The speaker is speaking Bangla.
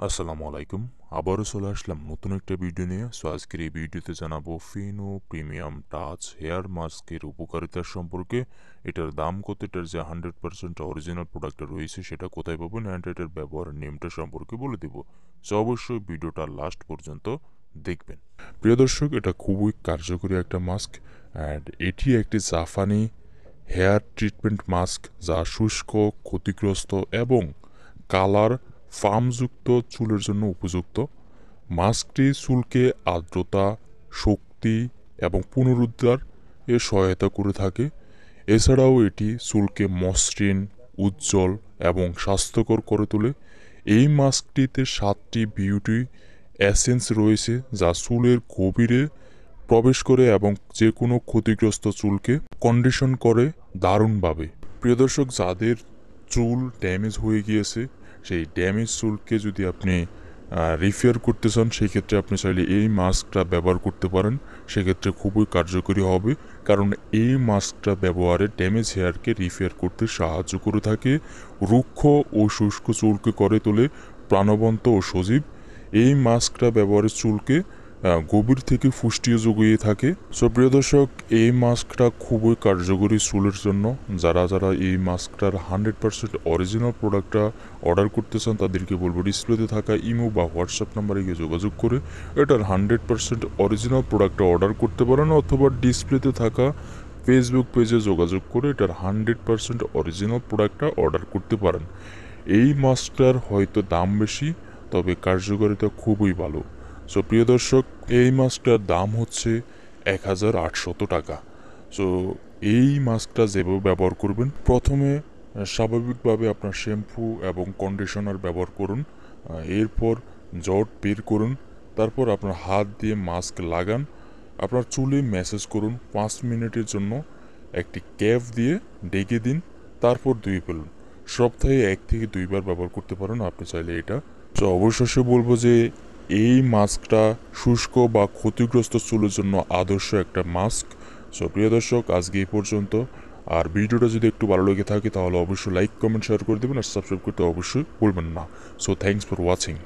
আসসালামু আলাইকুম। আবারও চলে আসলাম নতুন একটা ভিডিও নিয়ে। আজকের এই ভিডিওতে জানাবো ফিনো প্রিমিয়াম টাচ হেয়ার মাস্কের উপকারিতা সম্পর্কে। এটার দাম কত, এটার যে 100% অরিজিনাল প্রোডাক্টটা রয়েছে সেটা কোথায় পাবেন, অ্যান্ড এটার ব্যবহারের নিয়মটা সম্পর্কে বলে দেব। অবশ্যই ভিডিওটা লাস্ট পর্যন্ত দেখবেন। প্রিয় দর্শক, এটা খুবই কার্যকরী একটা মাস্ক, অ্যান্ড এটি একটি জাপানি হেয়ার ট্রিটমেন্ট মাস্ক যা শুষ্ক, ক্ষতিগ্রস্ত এবং কালার ফার্মযুক্ত চুলের জন্য উপযুক্ত। মাস্কটি চুলকে আর্দ্রতা, শক্তি এবং পুনরুদ্ধার এ সহায়তা করে থাকে। এছাড়াও এটি চুলকে মসৃণ, উজ্জ্বল এবং স্বাস্থ্যকর করে তোলে। এই মাস্কটিতে 7টি বিউটি এসেন্স রয়েছে যা চুলের গভীরে প্রবেশ করে এবং যে কোনো ক্ষতিগ্রস্ত চুলকে কন্ডিশন করে দারুণভাবে। প্রিয় দর্শক, যাদের চুল ড্যামেজ হয়ে গিয়েছে, সেই ড্যামেজ চুলকে যদি আপনি রিপেয়ার করতে চান, সেক্ষেত্রে আপনি চাইলে এই মাস্কটা ব্যবহার করতে পারেন। সেক্ষেত্রে খুবই কার্যকরী হবে, কারণ এই মাস্কটা ব্যবহারে ড্যামেজ হেয়ারকে রিপেয়ার করতে সাহায্য করে থাকে। রুক্ষ ও শুষ্ক চুলকে করে তোলে প্রাণবন্ত ও সজীব। এই মাস্কটা ব্যবহারে চুলকে গভীর থেকে পুষ্টিও যোগিয়ে থাকে। প্রিয় দর্শক, এই মাস্কটা খুবই কার্যকরী চুলের জন্য। যারা যারা এই মাস্কটার 100% অরিজিনাল প্রোডাক্টটা অর্ডার করতে চান, তাদেরকে বলবো ডিসপ্লেতে থাকা ইমো বা হোয়াটসঅ্যাপ নাম্বারে গিয়ে যোগাযোগ করে এটার 100% অরিজিনাল প্রোডাক্টটা অর্ডার করতে পারেন, অথবা ডিসপ্লেতে থাকা ফেসবুক পেজে যোগাযোগ করে এটার 100% অরিজিনাল প্রোডাক্টটা অর্ডার করতে পারেন। এই মাস্কটার হয়তো দাম বেশি, তবে কার্যকারিতা খুবই ভালো। প্রিয় দর্শক, এই মাস্কটার দাম হচ্ছে 1800 টাকা। এই মাস্কটা যেভাবে ব্যবহার করবেন, প্রথমে স্বাভাবিকভাবে আপনার শ্যাম্পু এবং কন্ডিশনার ব্যবহার করুন। এরপর জট বের করুন। তারপর আপনার হাত দিয়ে মাস্ক লাগান। আপনার চুলে ম্যাসেজ করুন 5 মিনিটের জন্য। একটি ক্যাপ দিয়ে ডেকে দিন, তারপর ধুয়ে ফেলুন। সপ্তাহে 1 থেকে 2 বার ব্যবহার করতে পারেন আপনি চাইলে এটা। অবশেষে বলবো যে এই মাস্কটা শুষ্ক বা ক্ষতিগ্রস্ত চুলের জন্য আদর্শ একটা মাস্ক। প্রিয় দর্শক, আজকে এই পর্যন্ত। আর ভিডিওটা যদি একটু ভালো লেগে থাকে তাহলে অবশ্যই লাইক, কমেন্ট, শেয়ার করে দেবেন, আর সাবস্ক্রাইব করতে অবশ্যই ভুলবেন না। Thanks for watching.